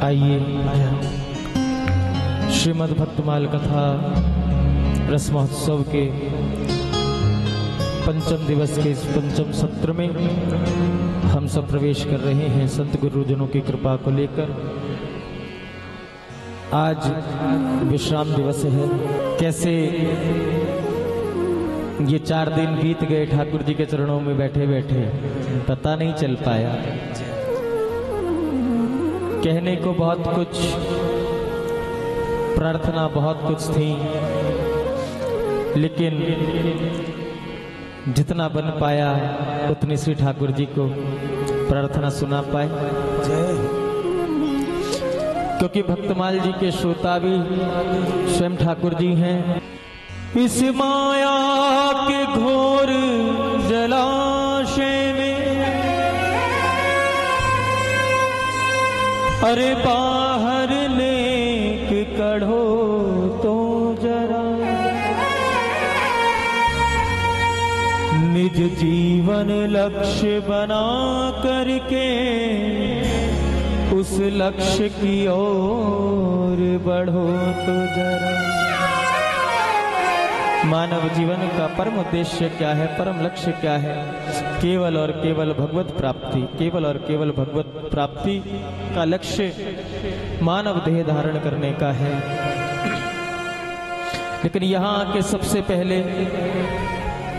आइए श्रीमद् भक्तमाल कथा रस महोत्सव के पंचम दिवस के इस पंचम सत्र में हम सब प्रवेश कर रहे हैं संत गुरुजनों की कृपा को लेकर। आज विश्राम दिवस है। कैसे ये 4 दिन बीत गए ठाकुर जी के चरणों में बैठे बैठे पता नहीं चल पाया। कहने को बहुत कुछ, प्रार्थना बहुत कुछ थी, लेकिन जितना बन पाया उतनी श्री ठाकुर जी को प्रार्थना सुना पाए। क्योंकि भक्तमाल जी के श्रोता भी स्वयं ठाकुर जी हैं। इस माया के घोर जलाशय में अरे बाहर नेक कढ़ो तो जरा, निज जीवन लक्ष्य बना करके उस लक्ष्य की ओर बढ़ो तो जरा। मानव जीवन का परम उद्देश्य क्या है, परम लक्ष्य क्या है? केवल और केवल भगवत प्राप्ति। केवल और केवल भगवत प्राप्ति का लक्ष्य मानव देह धारण करने का है। लेकिन यहाँ आके सबसे पहले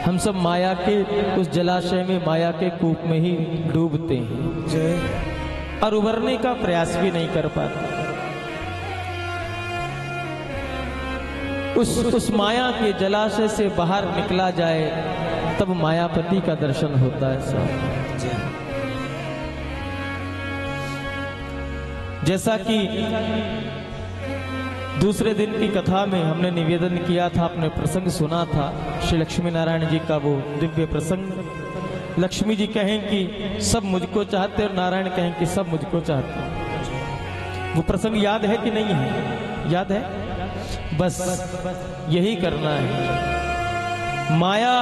हम सब माया के उस जलाशय में, माया के कूप में ही डूबते हैं और उबरने का प्रयास भी नहीं कर पाते। उस माया के जलाशय से बाहर निकला जाए तब मायापति का दर्शन होता है सब। जैसा कि दूसरे दिन की कथा में हमने निवेदन किया था, आपने प्रसंग सुना था श्री लक्ष्मी नारायण जी का, वो दिव्य प्रसंग। लक्ष्मी जी कहें कि सब मुझको चाहते और नारायण कहें कि सब मुझको चाहते। वो प्रसंग याद है कि नहीं है? याद है? बस यही करना है। माया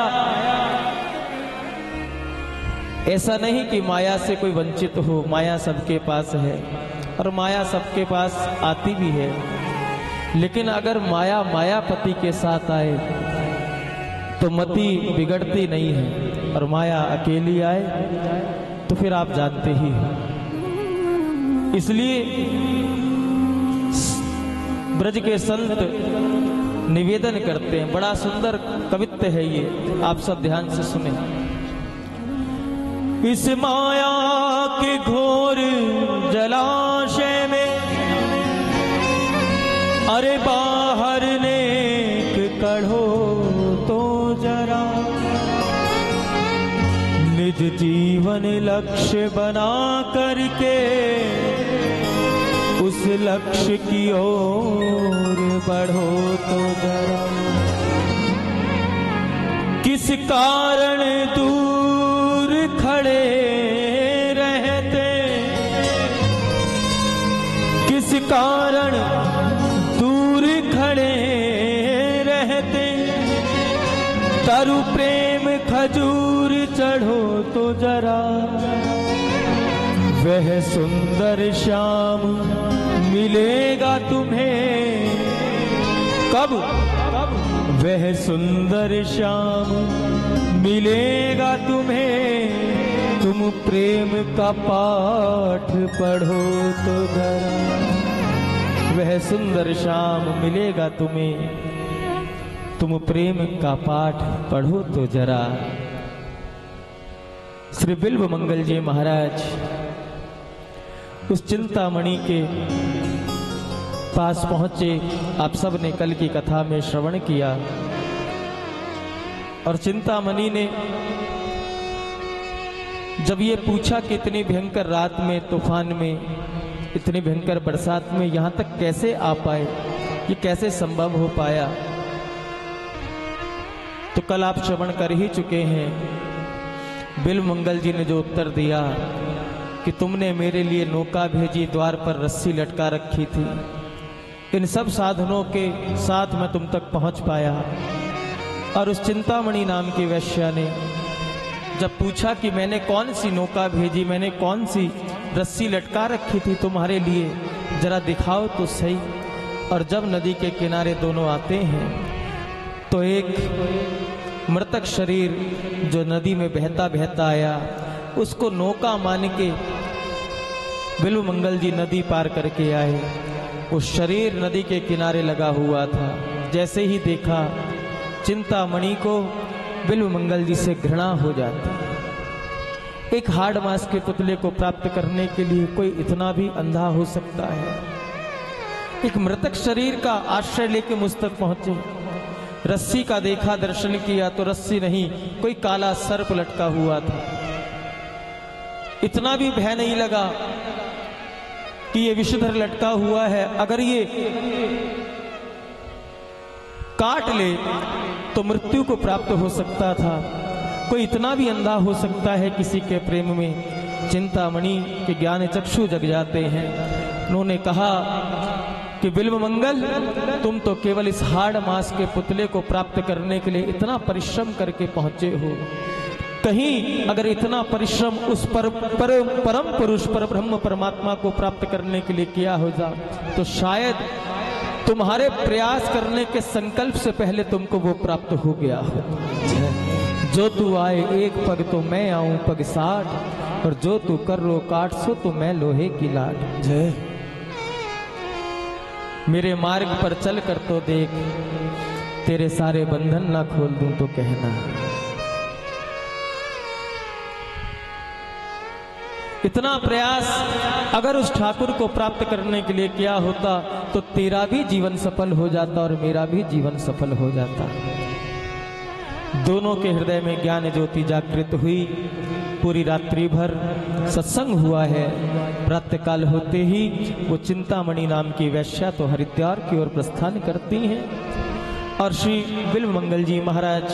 ऐसा नहीं कि माया से कोई वंचित हो, माया सबके पास है और माया सबके पास आती भी है। लेकिन अगर माया मायापति के साथ आए तो मति बिगड़ती नहीं है, और माया अकेली आए तो फिर आप जानते ही हो। इसलिए ब्रज के संत निवेदन करते हैं, बड़ा सुंदर कवित्व है ये, आप सब ध्यान से सुने। इस माया के घोर जलाशय में अरे बाहर नेक कढ़ो तो जरा, निज जीवन लक्ष्य बना करके उस लक्ष्य की ओर बढ़ो तो जरा। किस कारण दूर खड़े रहते, किस कारण दूर खड़े रहते, तरु प्रेम खजूर चढ़ो तो जरा। वह सुंदर श्याम मिलेगा तुम्हें कब? वह सुंदर श्याम मिलेगा तुम्हें, तुम प्रेम का पाठ पढ़ो तो जरा। वह सुंदर श्याम मिलेगा तुम्हें, तुम प्रेम का पाठ पढ़ो तो जरा। श्री बिल्व मंगल जी महाराज उस चिंतामणि के पास पहुंचे। आप सब ने कल की कथा में श्रवण किया। और चिंतामणि ने जब ये पूछा कि इतनी भयंकर रात में, तूफान में, इतनी भयंकर बरसात में यहाँ तक कैसे आ पाए, ये कैसे संभव हो पाया, तो कल आप श्रवण कर ही चुके हैं। बिल्व मंगल जी ने जो उत्तर दिया कि तुमने मेरे लिए नौका भेजी, द्वार पर रस्सी लटका रखी थी, इन सब साधनों के साथ मैं तुम तक पहुंच पाया। और उस चिंतामणि नाम की वैश्या ने जब पूछा कि मैंने कौन सी नौका भेजी, मैंने कौन सी रस्सी लटका रखी थी तुम्हारे लिए, जरा दिखाओ तो सही। और जब नदी के किनारे दोनों आते हैं तो एक मृतक शरीर जो नदी में बहता बहता आया, उसको नौका मान के बिल्व मंगल जी नदी पार करके आए। वो शरीर नदी के किनारे लगा हुआ था। जैसे ही देखा, चिंतामणि को बिल्व मंगल जी से घृणा हो जाती। एक हाड़ मांस के पुतले को प्राप्त करने के लिए कोई इतना भी अंधा हो सकता है? एक मृतक शरीर का आश्रय लेके मुझ तक पहुंचे। रस्सी का देखा, दर्शन किया तो रस्सी नहीं, कोई काला सर्प लटका हुआ था। इतना भी भय नहीं लगा कि ये विषधर लटका हुआ है, अगर ये काट ले तो मृत्यु को प्राप्त हो सकता था। कोई इतना भी अंधा हो सकता है किसी के प्रेम में? चिंतामणि के ज्ञान चक्षु जग जाते हैं। उन्होंने कहा कि बिल्व मंगल, तुम तो केवल इस हाड़ मांस के पुतले को प्राप्त करने के लिए इतना परिश्रम करके पहुंचे हो। कहीं अगर इतना परिश्रम उस परम पुरुष पर ब्रह्म परमात्मा को प्राप्त करने के लिए किया होगा तो शायद तुम्हारे प्रयास करने के संकल्प से पहले तुमको वो प्राप्त हो गया हो। जो तू आए एक पग तो मैं आऊं पग 60, और जो तू कर रो काट सो तो मैं लोहे की लाट। जय मेरे मार्ग पर चल कर तो देख, तेरे सारे बंधन ना खोल दूं तो कहना। इतना प्रयास अगर उस ठाकुर को प्राप्त करने के लिए किया होता तो तेरा भी जीवन सफल हो जाता और मेरा भी जीवन सफल हो जाता। दोनों के हृदय में ज्ञान ज्योति जागृत हुई। पूरी रात्रि भर सत्संग हुआ है। प्रातःकाल होते ही वो चिंतामणि नाम की वैश्या तो हरिद्वार की ओर प्रस्थान करती हैं और श्री बिल्व मंगल जी महाराज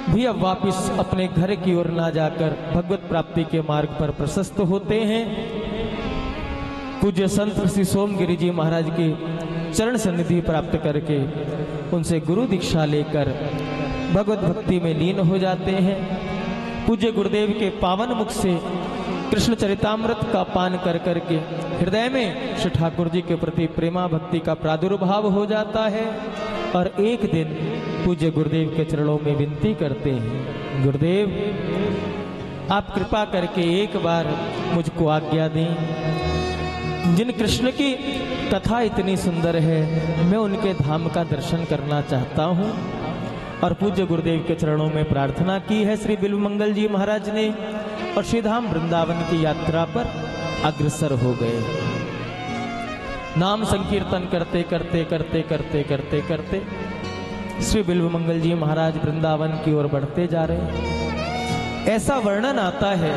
भी अब वापिस अपने घर की ओर ना जाकर भगवत प्राप्ति के मार्ग पर प्रशस्त होते हैं। पूज्य संत श्री सोमगिरी जी महाराज की चरण सन्निधि प्राप्त करके उनसे गुरु दीक्षा लेकर भगवत भक्ति में लीन हो जाते हैं। पूज्य गुरुदेव के पावन मुख से कृष्ण चरितामृत का पान कर करके हृदय में श्री ठाकुर जी के प्रति प्रेमा भक्ति का प्रादुर्भाव हो जाता है। और एक दिन पूज्य गुरुदेव के चरणों में विनती करते हैं, गुरुदेव आप कृपा करके एक बार मुझको आज्ञा दें। जिन कृष्ण की कथा इतनी सुंदर है, मैं उनके धाम का दर्शन करना चाहता हूँ। और पूज्य गुरुदेव के चरणों में प्रार्थना की है श्री बिल्व मंगल जी महाराज ने, और श्रीधाम वृंदावन की यात्रा पर अग्रसर हो गए। नाम संकीर्तन करते करते करते करते करते करते श्री बिल्व मंगल जी महाराज वृंदावन की ओर बढ़ते जा रहे हैं। ऐसा वर्णन आता है,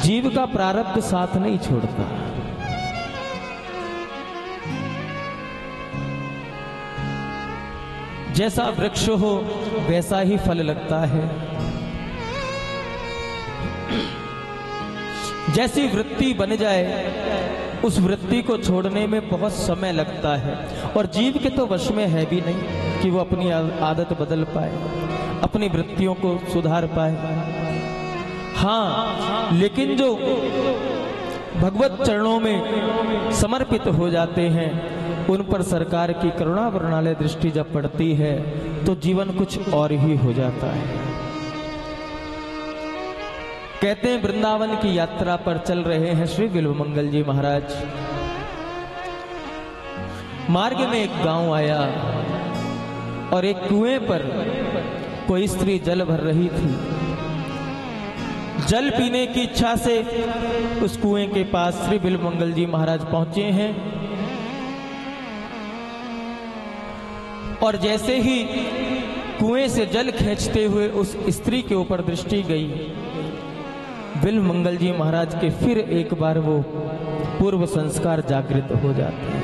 जीव का प्रारब्ध साथ नहीं छोड़ता। जैसा वृक्ष हो वैसा ही फल लगता है। जैसी वृत्ति बन जाए उस वृत्ति को छोड़ने में बहुत समय लगता है। और जीव के तो वश में है भी नहीं कि वो अपनी आदत बदल पाए, अपनी वृत्तियों को सुधार पाए। हाँ, लेकिन जो भगवत चरणों में समर्पित हो जाते हैं, उन पर सरकार की करुणा वरुणालय दृष्टि जब पड़ती है तो जीवन कुछ और ही हो जाता है। कहते हैं वृंदावन की यात्रा पर चल रहे हैं श्री बिल्व मंगल जी महाराज। मार्ग में एक गांव आया और एक कुएं पर कोई स्त्री जल भर रही थी। जल पीने की इच्छा से उस कुएं के पास श्री बिल्व मंगल जी महाराज पहुंचे हैं। और जैसे ही कुएं से जल खींचते हुए उस स्त्री के ऊपर दृष्टि गई, बिल्व मंगल जी महाराज के फिर एक बार वो पूर्व संस्कार जागृत हो जाते हैं,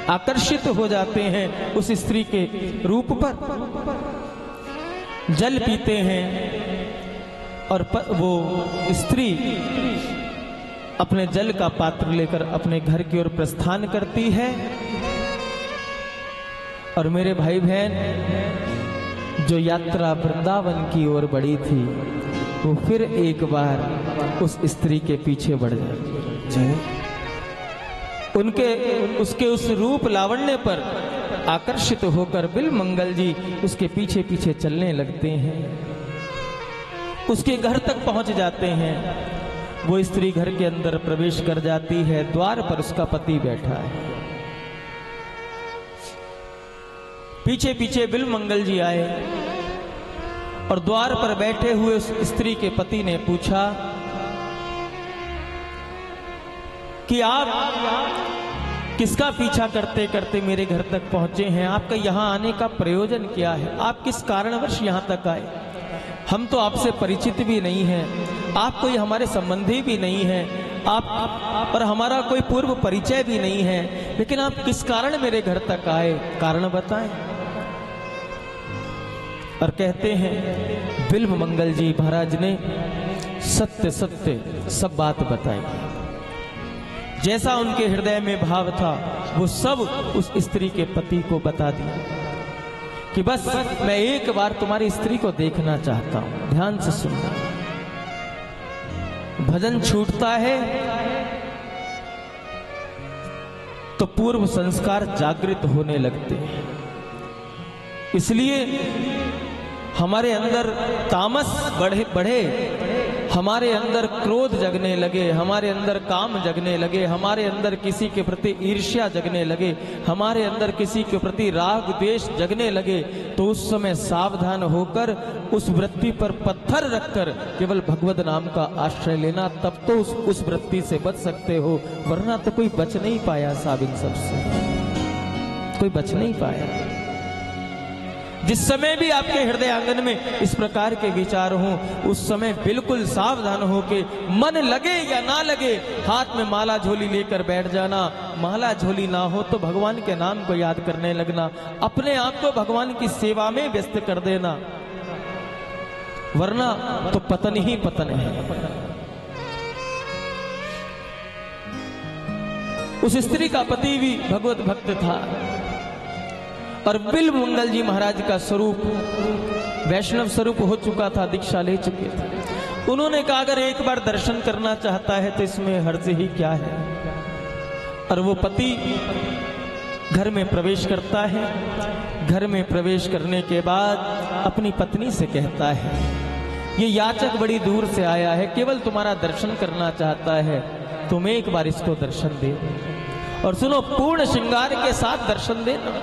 आकर्षित हो जाते हैं उस स्त्री के रूप पर। जल पीते हैं और वो स्त्री अपने जल का पात्र लेकर अपने घर की ओर प्रस्थान करती है। और मेरे भाई बहन, जो यात्रा वृंदावन की ओर बढ़ी थी, वो फिर एक बार उस स्त्री के पीछे बढ़ जाते, उसके उस रूप लावण्य पर आकर्षित होकर बिल्वमंगल जी उसके पीछे पीछे चलने लगते हैं, उसके घर तक पहुंच जाते हैं। वो स्त्री घर के अंदर प्रवेश कर जाती है, द्वार पर उसका पति बैठा है। पीछे पीछे बिल्वमंगल जी आए और द्वार पर बैठे हुए उस स्त्री के पति ने पूछा कि आप किसका पीछा करते करते मेरे घर तक पहुंचे हैं? आपका यहां आने का प्रयोजन क्या है? आप किस कारणवश यहां तक आए? हम तो आपसे परिचित भी नहीं हैं, आप कोई हमारे संबंधी भी नहीं हैं, आप और हमारा कोई पूर्व परिचय भी नहीं है, लेकिन आप किस कारण मेरे घर तक आए? कारण बताएं। और कहते हैं बिल्वमंगल जी महाराज ने सत्य सत्य सब बात बताई। जैसा उनके हृदय में भाव था वो सब उस स्त्री के पति को बता दिया कि बस मैं एक बार तुम्हारी स्त्री को देखना चाहता हूं। ध्यान से सुनना, भजन छूटता है तो पूर्व संस्कार जागृत होने लगते हैं, इसलिए हमारे अंदर तामस बढ़े, हमारे अंदर क्रोध जगने लगे, हमारे अंदर काम जगने लगे, हमारे अंदर किसी के प्रति ईर्ष्या जगने लगे, हमारे अंदर किसी के प्रति राग द्वेष जगने लगे, तो उस समय सावधान होकर उस वृत्ति पर पत्थर रखकर केवल भगवत नाम का आश्रय लेना, तब तो उस वृत्ति से बच सकते हो, वरना तो कोई बच नहीं पाया साहब, इन सबसे कोई बच नहीं पाया। जिस समय भी आपके हृदय आंगन में इस प्रकार के विचार हों, उस समय बिल्कुल सावधान हो के मन लगे या ना लगे हाथ में माला झोली लेकर बैठ जाना। माला झोली ना हो तो भगवान के नाम को याद करने लगना, अपने आप को भगवान की सेवा में व्यस्त कर देना, वरना तो पतन ही पतन है। उस स्त्री का पति भी भगवत भक्त था और बिल्वमंगल जी महाराज का स्वरूप वैष्णव स्वरूप हो चुका था, दीक्षा ले चुके थे। उन्होंने कहा अगर एक बार दर्शन करना चाहता है तो इसमें हर्ज ही क्या है। और वो पति घर में प्रवेश करता है, घर में प्रवेश करने के बाद अपनी पत्नी से कहता है ये याचक बड़ी दूर से आया है, केवल तुम्हारा दर्शन करना चाहता है, तुम एक बार इसको दर्शन दे। और सुनो, पूर्ण श्रृंगार के साथ दर्शन देना।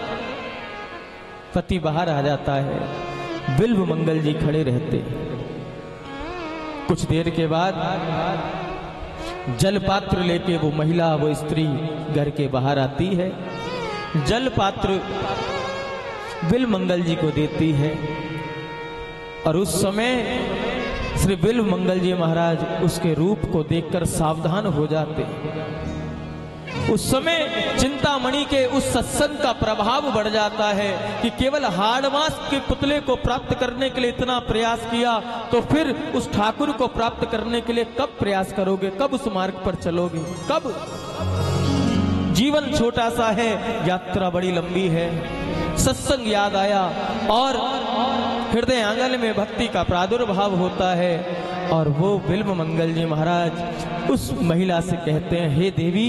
पति बाहर आ जाता है, बिल्वमंगल जी खड़े रहते। कुछ देर के बाद जल पात्र लेके वो महिला, वो स्त्री घर के बाहर आती है, जल पात्र बिल्वमंगल जी को देती है। और उस समय श्री बिल्वमंगल जी महाराज उसके रूप को देखकर सावधान हो जाते। उस समय चिंतामणि के उस सत्संग का प्रभाव बढ़ जाता है कि केवल हाड़मास के पुतले को प्राप्त करने के लिए इतना प्रयास किया, तो फिर उस ठाकुर को प्राप्त करने के लिए कब प्रयास करोगे, कब उस मार्ग पर चलोगे, कब? जीवन छोटा सा है, यात्रा बड़ी लंबी है। सत्संग याद आया और हृदय आंगन में भक्ति का प्रादुर्भाव होता है। और वो बिल्वमंगल जी महाराज उस महिला से कहते हैं, हे देवी,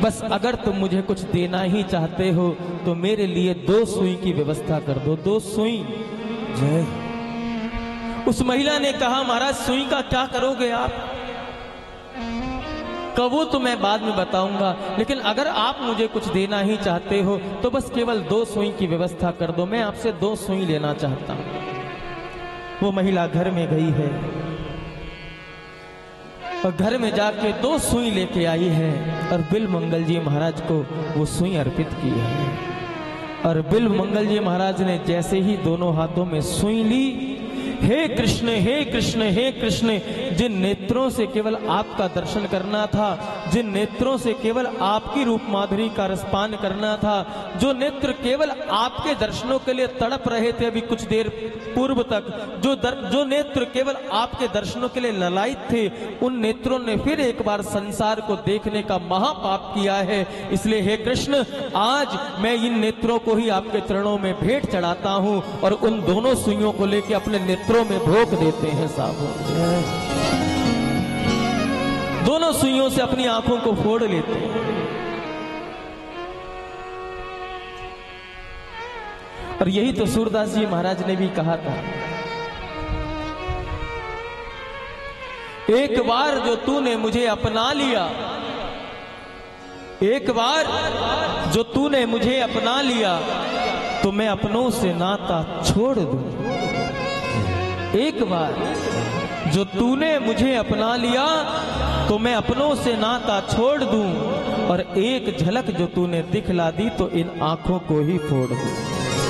बस अगर तुम मुझे कुछ देना ही चाहते हो तो मेरे लिए 2 सुई की व्यवस्था कर दो, 2 सुई। जय। उस महिला ने कहा महाराज सुई का क्या करोगे आप? कहो तो मैं बाद में बताऊंगा, लेकिन अगर आप मुझे कुछ देना ही चाहते हो तो बस केवल 2 सुई की व्यवस्था कर दो, मैं आपसे 2 सुई लेना चाहता हूं। वो महिला घर में गई है और घर में जाके 2 सुई लेके आई है और बिल्वमंगल जी महाराज को वो सुई अर्पित की है। और बिल्वमंगल जी महाराज ने जैसे ही दोनों हाथों में सुई ली, हे कृष्ण, हे कृष्ण, हे कृष्ण, जिन नेत्रों से केवल आपका दर्शन करना था, जिन नेत्रों से केवल आपकी रूप माधुरी का रसपान करना था, जो नेत्र केवल आपके दर्शनों के लिए तड़प रहे थे अभी कुछ देर पूर्व तक, जो नेत्र केवल आपके दर्शनों के लिए ललायित थे, उन नेत्रों ने फिर एक बार संसार को देखने का महापाप किया है। इसलिए हे कृष्ण, आज मैं इन नेत्रों को ही आपके चरणों में भेंट चढ़ाता हूं और उन दोनों सुइयों को लेकर अपने नेत्रों नेत्रों में भोंक देते हैं साबुन, दोनों सुइयों से अपनी आंखों को फोड़ लेते हैं। और यही तो सूरदास जी महाराज ने भी कहा था, एक बार जो तूने मुझे अपना लिया, एक बार जो तूने मुझे अपना लिया, तो मैं अपनों से नाता छोड़ दूं। एक बार जो तूने मुझे अपना लिया, तो मैं अपनों से नाता छोड़ दूं, और एक झलक जो तूने दिखला दी, तो इन आंखों को ही फोड़ दूं,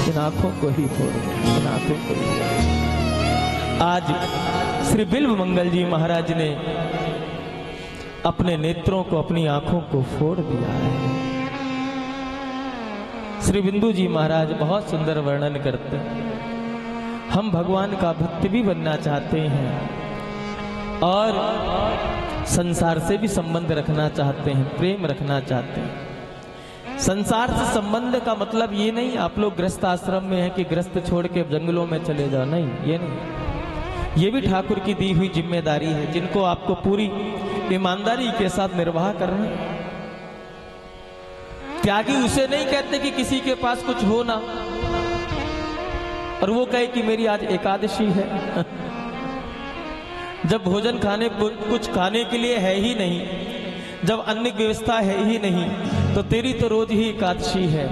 इन आंखों को ही फोड़ दूं, इन आंखों को ही। आज श्री बिल्व मंगल जी महाराज ने अपने नेत्रों को, अपनी आंखों को फोड़ दिया है। श्री बिंदु जी महाराज बहुत सुंदर वर्णन करते हैं, हम भगवान का भक्त भी बनना चाहते हैं और संसार से भी संबंध रखना चाहते हैं, प्रेम रखना चाहते हैं। संसार से संबंध का मतलब ये नहीं आप लोग गृहस्थ आश्रम में हैं कि गृहस्थ छोड़ के जंगलों में चले जाओ, नहीं, ये नहीं। ये भी ठाकुर की दी हुई जिम्मेदारी है, जिनको आपको पूरी ईमानदारी के साथ निर्वाह करना है। त्यागी उसे नहीं कहते कि किसी के पास कुछ हो ना और वो कहे कि मेरी आज एकादशी है। जब भोजन खाने कुछ खाने के लिए है ही नहीं, जब अन्न की व्यवस्था है ही नहीं, तो तेरी तो रोज ही एकादशी है।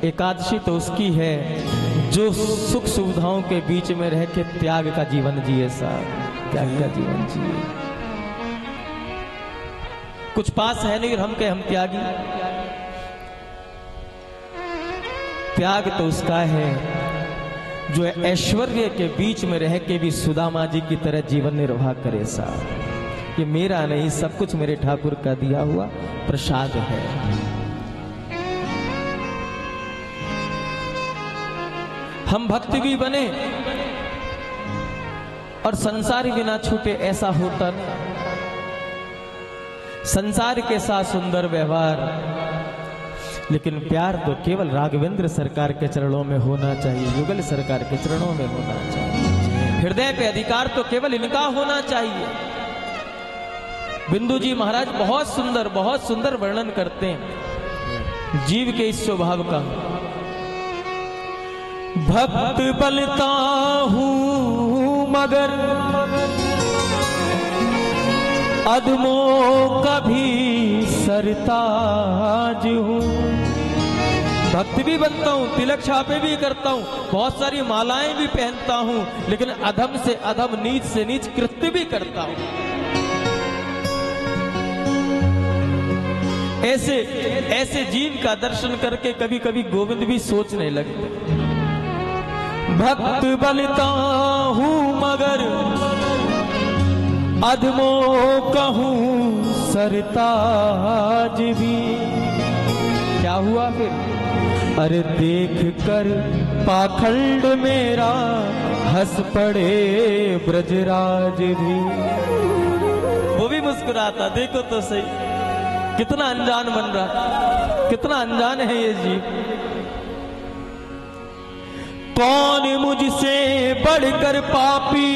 एकादशी तो उसकी है जो सुख सुविधाओं के बीच में रह के त्याग का जीवन जिए, साहब त्याग का जीवन जिए। कुछ पास है नहीं और हम कहे हम त्यागी। त्याग तो उसका है जो ऐश्वर्य के बीच में रह के भी सुदामा जी की तरह जीवन निर्वाह करे। साहब ये मेरा नहीं, सब कुछ मेरे ठाकुर का दिया हुआ प्रसाद है। हम भक्त भी बने और संसार बिना छूटे, ऐसा होता नहीं। संसार के साथ सुंदर व्यवहार, लेकिन प्यार तो केवल राघवेंद्र सरकार के चरणों में होना चाहिए, युगल सरकार के चरणों में होना चाहिए। हृदय पे अधिकार तो केवल इनका होना चाहिए। बिंदु जी महाराज बहुत सुंदर वर्णन करते हैं जीव के इस स्वभाव का। भक्त बनता हूं मगर अधमों का भी सरताज हूं। भक्त भी बनता हूं, तिलक छापे भी करता हूं, बहुत सारी मालाएं भी पहनता हूं, लेकिन अधम से अधम, नीच से नीच कृत्य भी करता हूं। ऐसे जीव का दर्शन करके कभी कभी गोविंद भी सोचने लगते, भक्त बनता हूं मगर अधमों कहूं सरताज भी। क्या हुआ फिर? अरे देख कर पाखंड मेरा हंस पड़े ब्रजराज भी। वो भी मुस्कुराता, देखो तो सही कितना अनजान बन रहा, कितना अनजान है ये जीव। कौन मुझसे बढ़कर पापी।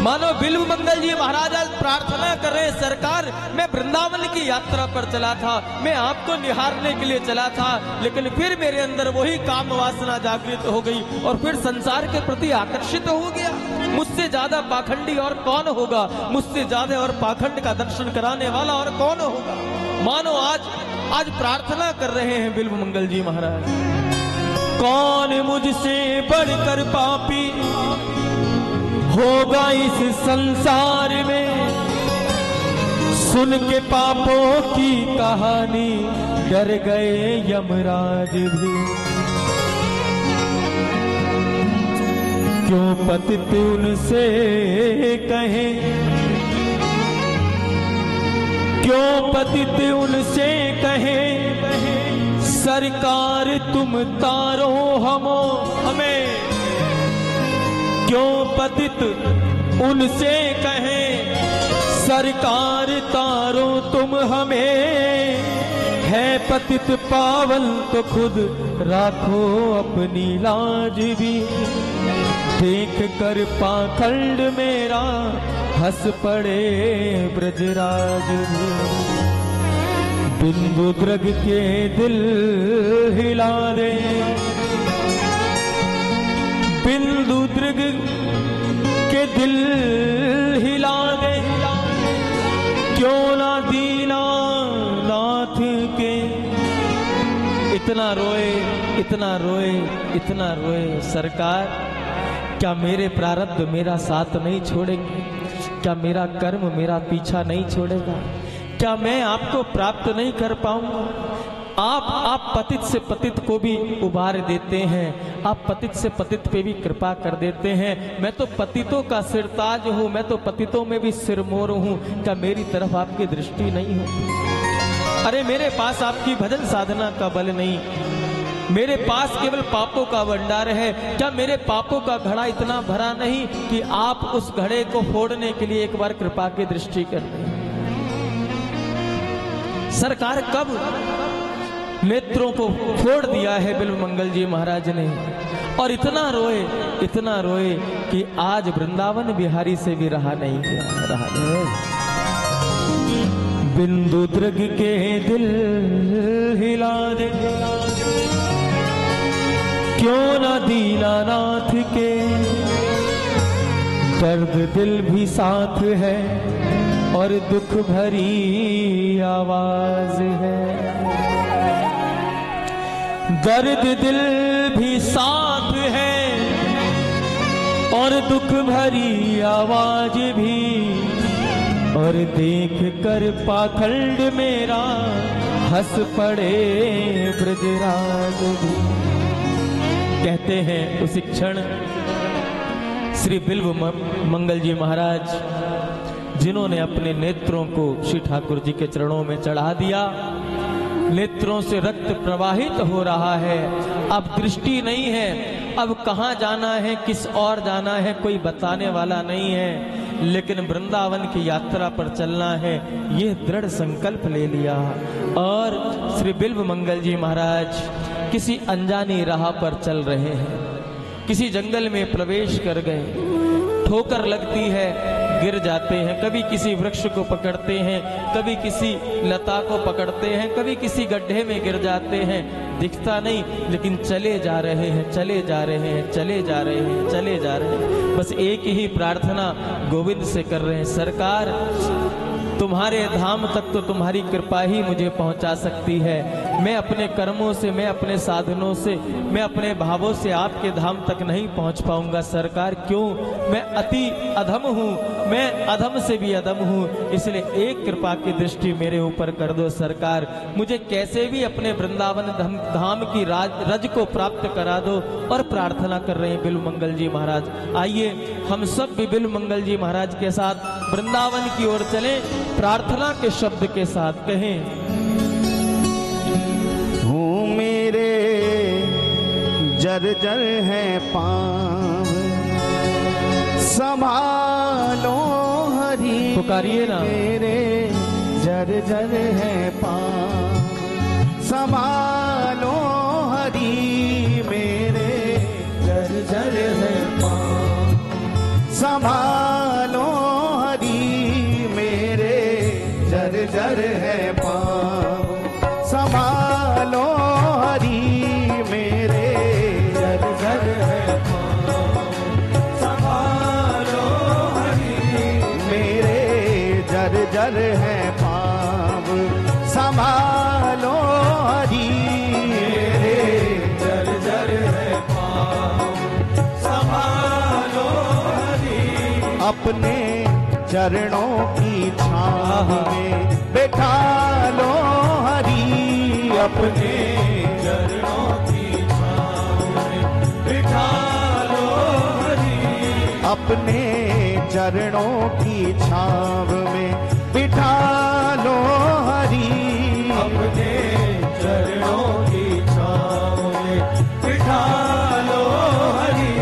मानो बिल्व मंगल जी महाराज आज प्रार्थना कर रहे, सरकार मैं वृंदावन की यात्रा पर चला था, मैं आपको निहारने के लिए चला था, लेकिन फिर मेरे अंदर वही काम वासना जागृत हो गई और फिर संसार के प्रति आकर्षित हो गया। मुझसे ज्यादा पाखंडी और कौन होगा, मुझसे ज्यादा और पाखंड का दर्शन कराने वाला और कौन होगा। मानो आज प्रार्थना कर रहे हैं बिल्व मंगल जी महाराज, कौन मुझसे बढ़कर पापी होगा इस संसार में। सुन के पापों की कहानी डर गए यमराज भी। क्यों पतित उनसे कहे, क्यों पतित उनसे कहे, सरकार तुम तारो हमें। क्यों पतित उनसे कहे, सरकार तारो तुम हमें। है पतित पावन तो खुद राखो अपनी लाज भी। देख कर पाखंड मेरा हंस पड़े ब्रजराज भी। बिंदु द्रग के दिल हिला दे, बिंदु द्रग के दिल हिला दे, क्यों ना दीना नाथ के। इतना रोए, इतना रोए, इतना रोए सरकार, क्या मेरे प्रारब्ध मेरा साथ नहीं छोड़ेंगे? क्या मेरा कर्म मेरा पीछा नहीं छोड़ेगा? क्या मैं आपको प्राप्त नहीं कर पाऊंगा? आप पतित से पतित को भी उबार देते हैं, आप पतित से पतित पे भी कृपा कर देते हैं। मैं तो पतितों का सिरताज हूँ, मैं तो पतितों में भी सिरमौर हूँ। क्या मेरी तरफ आपकी दृष्टि नहीं होती? अरे मेरे पास आपकी भजन साधना का बल नहीं, मेरे पास केवल पापों का भंडार है। क्या मेरे पापों का घड़ा इतना भरा नहीं कि आप उस घड़े को फोड़ने के लिए एक बार कृपा की दृष्टि कर दें? सरकार कब नेत्रों को फोड़ दिया है बिल्वमंगल जी महाराज ने, और इतना रोए कि आज वृंदावन बिहारी से भी रहा नहीं गया। बिंदु द्रग के दिल हिला दे, क्यों ना दीनानाथ के। दर्द दिल भी साथ है और दुख भरी आवाज है। दर्द दिल भी साथ है और दुख भरी आवाज भी, और देख कर पाखंड मेरा हंस पड़े ब्रजराज भी। कहते हैं उस क्षण श्री बिल्वमंगल जी महाराज, जिन्होंने अपने नेत्रों को श्री ठाकुर जी के चरणों में चढ़ा दिया, नेत्रों से रक्त प्रवाहित हो रहा है। अब दृष्टि नहीं है, अब कहाँ जाना है, किस और जाना है, कोई बताने वाला नहीं है। लेकिन वृंदावन की यात्रा पर चलना है, ये दृढ़ संकल्प ले लिया। और श्री बिल्वमंगल जी महाराज किसी अनजानी राह पर चल रहे हैं, किसी जंगल में प्रवेश कर गए। ठोकर लगती है, गिर जाते हैं, कभी किसी वृक्ष को पकड़ते हैं, कभी किसी लता को पकड़ते हैं, कभी किसी गड्ढे में गिर जाते हैं। दिखता नहीं, लेकिन चले जा रहे हैं, चले जा रहे हैं, चले जा रहे हैं, चले जा रहे हैं। बस एक ही प्रार्थना गोविंद से कर रहे हैं, सरकार तुम्हारे धाम तक तो तुम्हारी कृपा ही मुझे पहुंचा सकती है। मैं अपने कर्मों से, मैं अपने साधनों से, मैं अपने भावों से आपके धाम तक नहीं पहुंच पाऊंगा सरकार। क्यों? मैं अति अधम हूँ, मैं अधम से भी अधम हूँ। इसलिए एक कृपा की दृष्टि मेरे ऊपर कर दो सरकार। मुझे कैसे भी अपने वृंदावन धाम की रज को प्राप्त करा दो। और प्रार्थना कर रहे हैं बिल्वमंगल जी महाराज। आइए हम सब भी बिल्वमंगल जी महाराज के साथ वृंदावन की ओर चलें, प्रार्थना के शब्द के साथ कहें। हूँ मेरे जर्जर है पाँव, संभालो हरि। पुकारिए ना। मेरे जर्जर है पाँव, संभालो हरि। मेरे जर्जर है पाँव, संभालो हरि। मेरे जर्जर है पाँव, संभालो हरि। मेरे जर्जर है पाँव, संभालो हरि। मेरे जर्जर है पाँव, संभालो हरि। मेरे जर्जर है पाँव, संभालो हरि। अपने चरणों की छाह में बैठा लो हरि। अपने चरणों की छाह में बैठा लो हरि। अपने चरणों की छाव में बिठा लो हरि। अपने चरणों की छाव में बिठा लो हरि।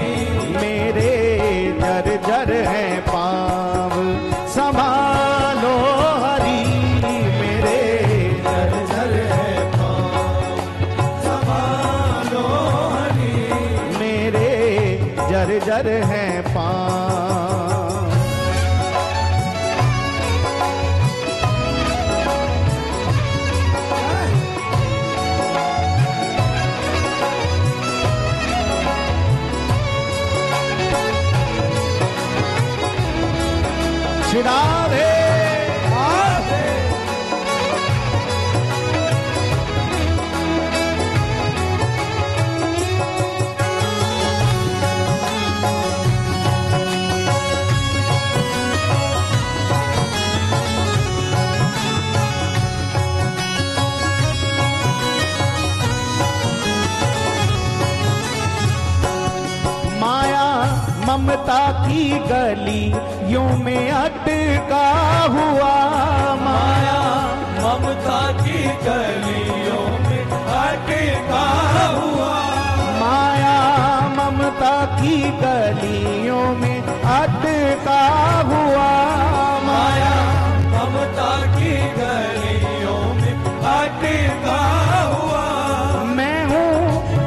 मेरे जर्जर है पाँव, संभालो हरि। मेरे जर्जर है पाँव, संभालो हरि। मेरे जर हैं पाँव। श्री राधे राधे। माया ममता की गलियों में अटका हुआ, माया ममता की गलियों में अटका हुआ, माया ममता की गलियों में अटका हुआ, माया ममता की गलियों में अटका हुआ। मैं हूँ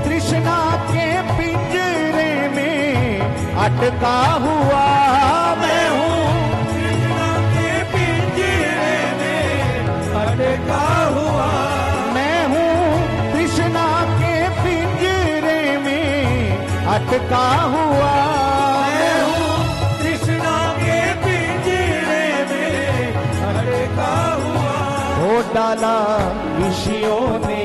तृष्णा के पिंजरे में अटका हुआ, मैं हूँ कृष्णा के पिंजरे में अटका हुआ, मैं हूँ तृष्णा के पिंजरे में अटका हुआ, मैं हूँ कृष्णा के पिंजरे में अटका हुआ। हो डाला विषयों ने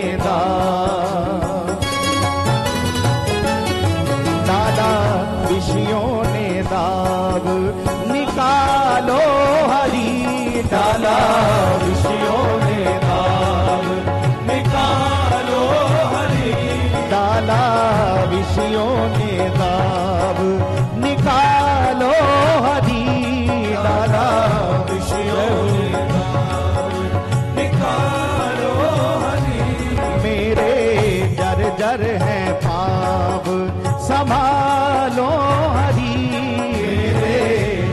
डाला विषयों ने दाग, निकालो हरि डाला विषयों ने दाग, निकालो हरि, डाला विषयों ने दाग, निकालो हरि डाला विषयों ने दाग, निकालो हरि। मेरे जर जर हैं पाप संभालो हरि, मेरे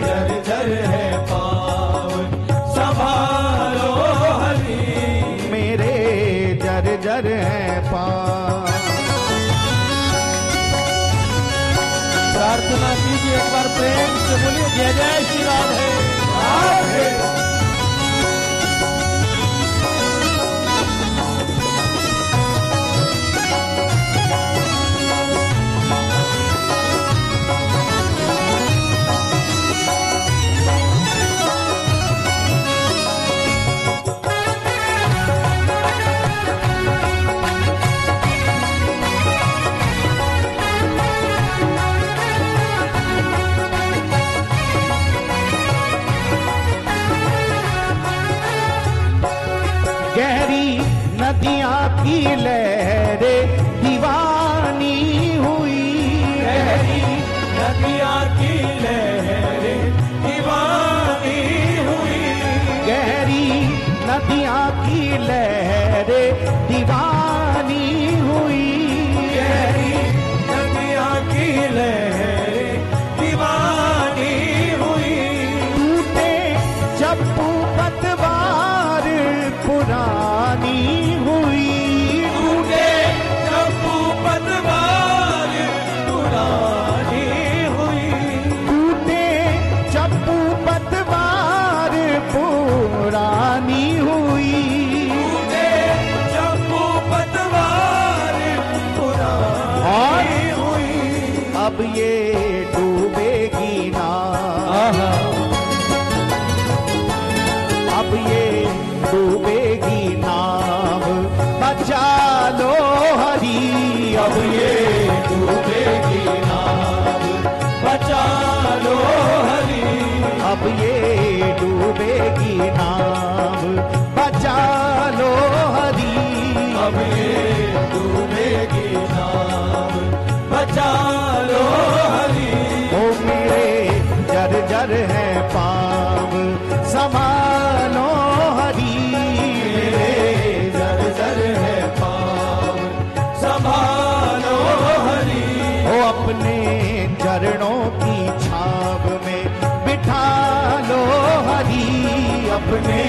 जर जर है पाव, संभालो हरि, मेरे जर जर हैं पाप। प्रार्थना कीजिए एक बार प्रेम से, बोलिए जय जय श्री राधे राधे। गहरी नदियाँ की लहरें दीवानी हुई, गहरी नदियाँ की लहरें दीवानी हुई, गहरी नदियाँ की लहरें दीवानी हुई, गहरी नदियाँ की लहरें दीवानी हुई। टूटे चप्पू पतवार पुरानी हुई, टूटे चप्पू पतवार पुरानी हुई, टूटे चप्पू पतवार पुरानी हुई, टूटे चप्पू पतवार पुरानी हुई। अब ये डूबेगी ना, अब ये डूबेगी नाव, बचा लो हरि, अब ये डूबेगी नाव, बचा लो हरि, अब ये डूबेगी नाव, बचा लो हरि, अब ये डूबेगी नाव, बचा लो हरि। ओ मेरे जर जर हैं पाँव संभालो हरि, मेरे जर जर है पाव, संभालो हरि, ओ अपने चरणों की छाव में बिठा लो हरि, अपने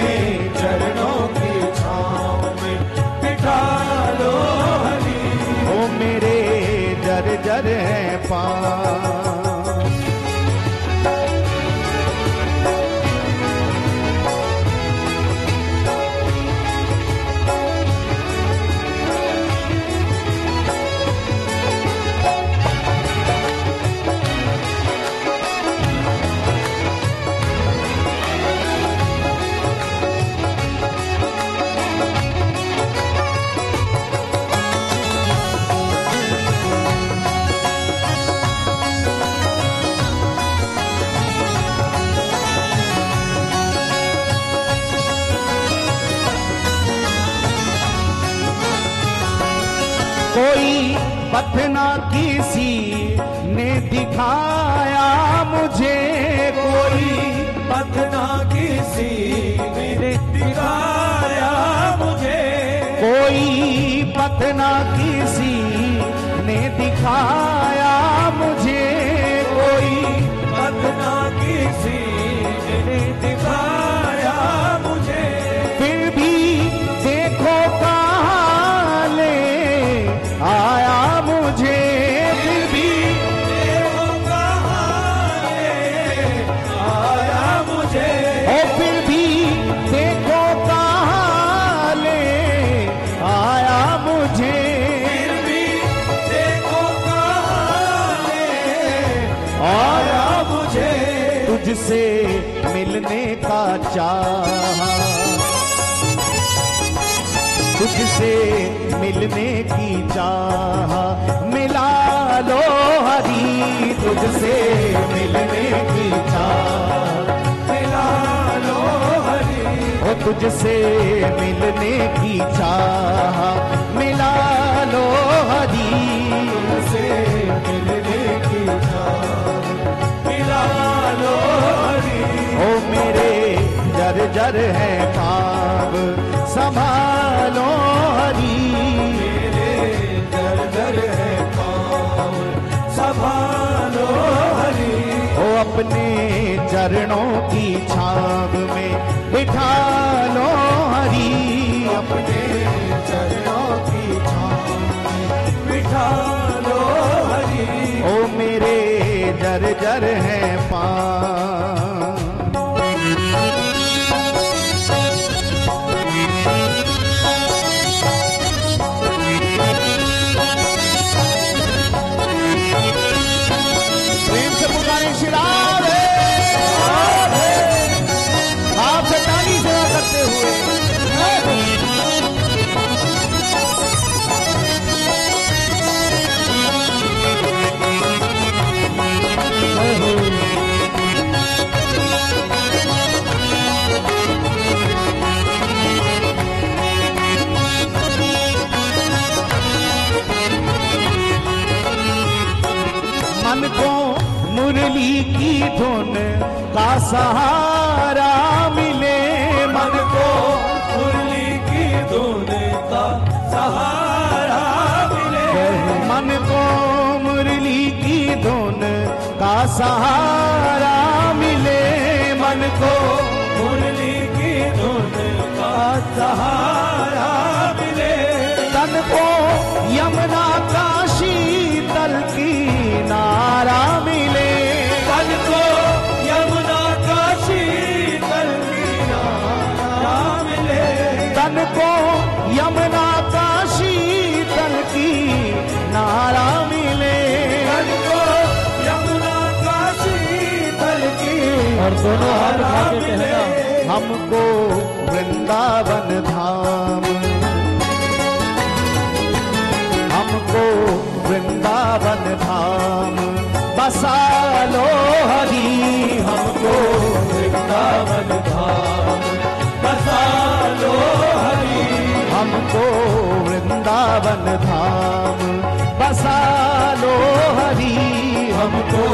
कोई पथ ना किसी ने दिखाया मुझे, कोई पथ ना किसी ने दिखाया मुझे, कोई पथ ना किसी ने दिखाया मुझे, कोई पथ ना किसी ने दिखाया मुझे। फिर भी देखो कहाँ ले आया मुझे, फिर भी देखो कहाँ ले आया मुझे, ओ फिर भी देखो कहाँ ले आया मुझे, फिर भी देखो कहाँ ले आया मुझे। तुझसे मिलने का चाहा, तुझसे मिलने की चाह, मिला लो हरी, तुझसे मिलने की चाह, मिला लो हरी, ओ तुझसे मिलने की चाह, मिला लो हरी, तुझसे मिलने की चाह, मिला लो हरी। ओ मेरे जर्जर है पाँव, संभालो हरी, मेरे दर है पाँव, संभालो हरी। ओ अपने चरणों की छाव में बिठा लो हरी, अपने चरणों की छाँव में बिठा लो हरी। ओ मेरे जर्जर है पाँव। प्रेम से पुकारे श्री राधे, आप से ताली सेवा करते हुए मन को मुरली की धुन का सहारा मिले, मन को मुरली की धुन का सहारा मिले, मन को मुरली की धुन का सहारा मिले, मन को मुरली की धुन का सहारा मिले। तन को यमुना का शीतल किनारा मिले, तन को यमुना का शीतल किनारा मिले, तन को यमुना का शीतल किनारा मिले, तन को यमुना का शीतल और दोनों हाथ उठा के मिले। कहना, हमको वृंदावन धाम, हमको वृंदावन धाम बसा लो हरी, हमको वृंदावन धाम बसा लो हरी, हमको वृंदावन धाम बसा लो हरी, हमको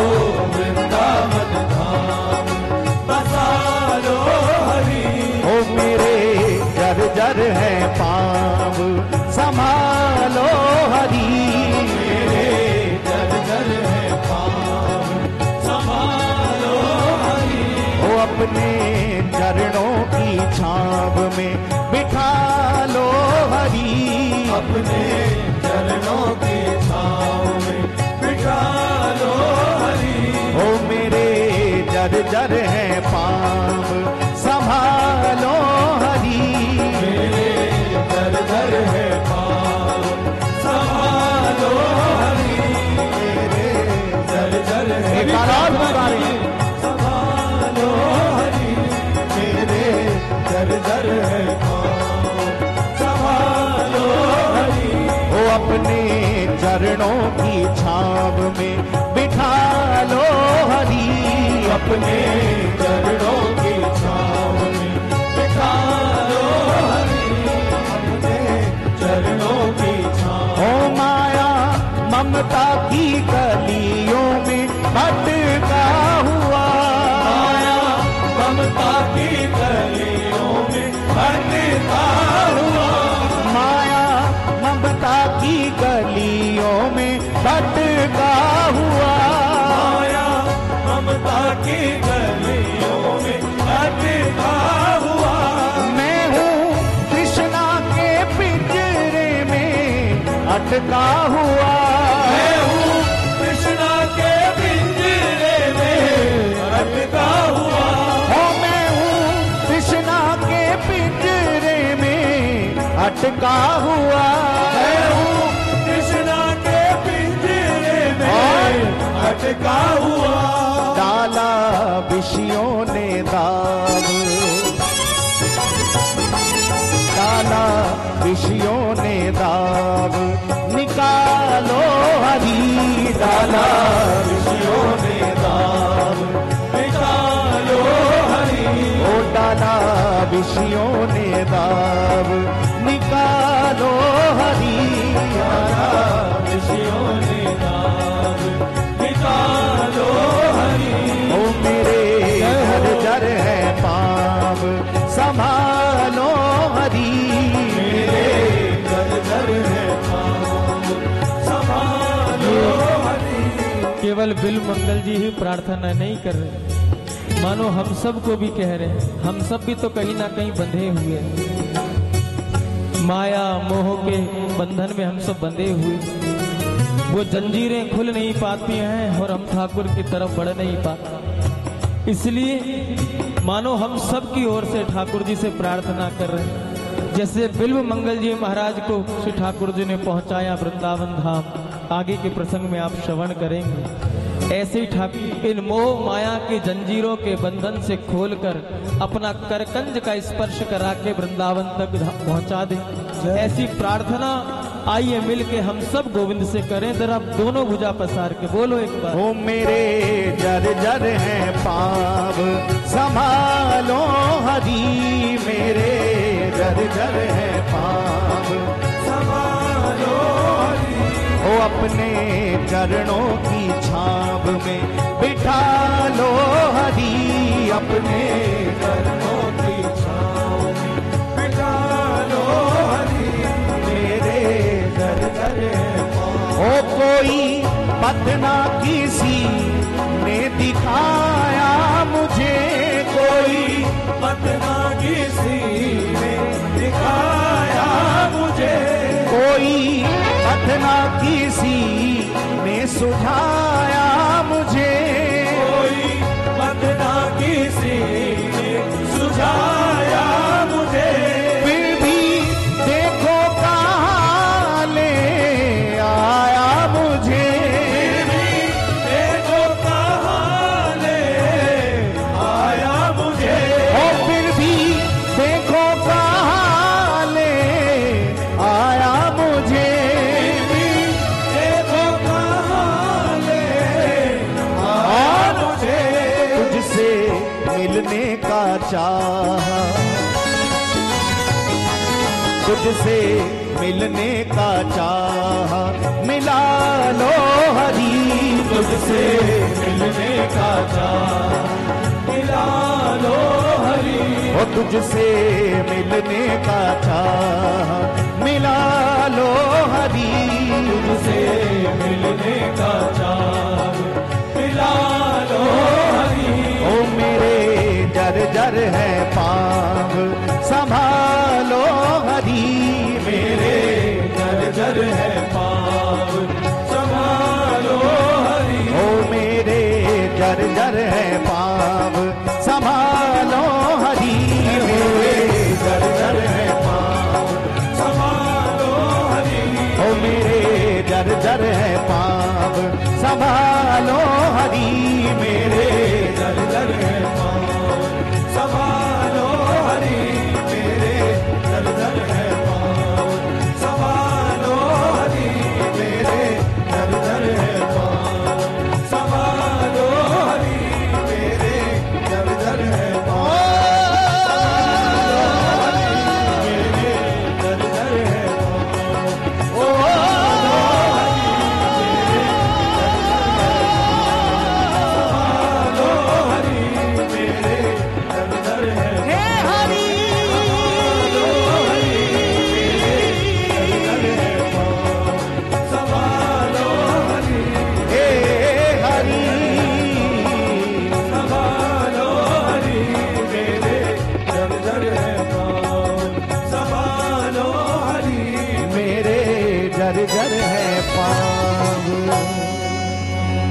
वृंदावन धाम बसा लो हरी। ओ मेरे जर्जर है पाँव, संभालो हरी, मेरे जर्जर है पाँव, संभालो हरी। ओ अपने चरणों की छाव में बिठा लो हरी, अपने चरणों की छाँव में बिठा लो हरी। ओ मेरे जर्जर है पाँव, संभालो हरी, मेरे दर है पाँव, संभालो हरी। मेरे दर है एक बार और पुकारें। संभालो हरी, मेरे दर है पाँव, संभालो हरी। ओ अपने चरणों की छाव में बिठा लो हरी, अपने चरणों की छाँव में बिठा लो हरी, अपने चरणों की छाँव। ओ माँ अटका हुआ, माया ममता की गलियों में भटका हुआ, माया ममता की गलियों में अटका हुआ। मैं हूँ कृष्णा के पिंजरे में अटका हुआ, मैं हूँ कृष्णा के पिंजरे में अटका हुआ, ओ मैं हूँ कृष्णा के पिंजरे में अटका हुआ, मैं हूँ कृष्णा के पिंजरे में अटका हुआ। डाला विषयों ने दाग, डाला विषयों ने दाग, निकालो हरी, डाला ऋषियों ने दाग निकालो हरि, ओ डाला विषयों ने दाग, निकालो हरी, ऋषियों ने दाग निकालो हरि। ओ मेरे हर जर है पाप, संभालो हरी, मेरे घर घर है पाप, संभालो हरि। केवल बिल मंगल जी ही प्रार्थना नहीं कर रहे, मानो हम सब को भी कह रहे हैं। हम सब भी तो कहीं ना कहीं बंधे हुए हैं, माया मोह के बंधन में हम सब बंधे हुए। वो जंजीरें खुल नहीं पाती हैं और हम ठाकुर की तरफ बढ़ नहीं पाते। इसलिए मानो हम सब की ओर से ठाकुर जी से प्रार्थना कर रहे हैं। जैसे बिल्व मंगल जी महाराज को श्री ठाकुर जी ने पहुंचाया वृंदावन धाम, आगे के प्रसंग में आप श्रवण करेंगे। ऐसे ही ठाकुर इन मोह माया की जंजीरों के बंधन से खोलकर अपना करकंज का स्पर्श करा के वृंदावन तक पहुंचा दे। ऐसी प्रार्थना आइए मिल के हम सब गोविंद से करें। जरा दोनों भुजा पसार के बोलो एक बार। ओ मेरे जर जर हैं पाप, संभालो हरी, मेरे जर जर हैं पाप, संभालो हरि, ओ अपने चरणों की छाप में बिठा लो हरी, अपने चरणों की छाँव में बिठा लो हरि, मेरे घर घर है पाप। ओ कोई पतना किसी ने दिखाया मुझे, कोई पतना किसी ने दिखाया मुझे, कोई पतना किसी ने सुझाया मुझे, कोई पतना किसी ने सुझाया मुझे, फिर भी देखो कहाँ ले आया मुझे, देखो कहाँ ले आया मुझे, ओ फिर भी देखो कहाँ ले आया मुझे, देखो कहाँ ले आया मुझे, तुझसे मिलने का चाहा, तुझसे मिलने का चाहा, मिला लो हरी, तुझसे मिलने का चाह मिला लो हरि, ओ तुझसे मिलने का चाहा, मिला लो हरी, तुझसे मिलने का चाह मिला लो हरि, ओ मेरे जर जर है पाप, संभालो हरी, मेरे घर घर है पाप, संभालो हरि, ओ मेरे जर जर है पाप, संभालो हरी, मेरे घर घर है पाप, जर्जर है पाँव।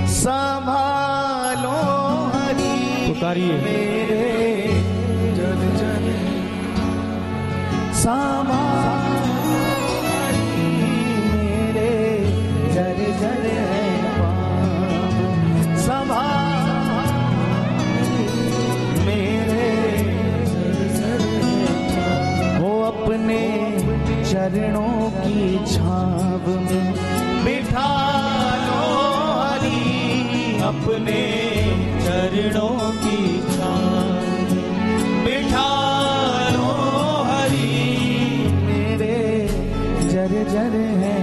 संभालो हरि पुकारिए। मेरे जर्जर, संभालो हरि मेरे जर्जर है पाँव। संभालो मेरे जर्जर है पाँव। वो अपने चरणों की छाव में बिठा लो हरि, अपने चरणों की छाँव बिठा लो हरि, मेरे जर्जर है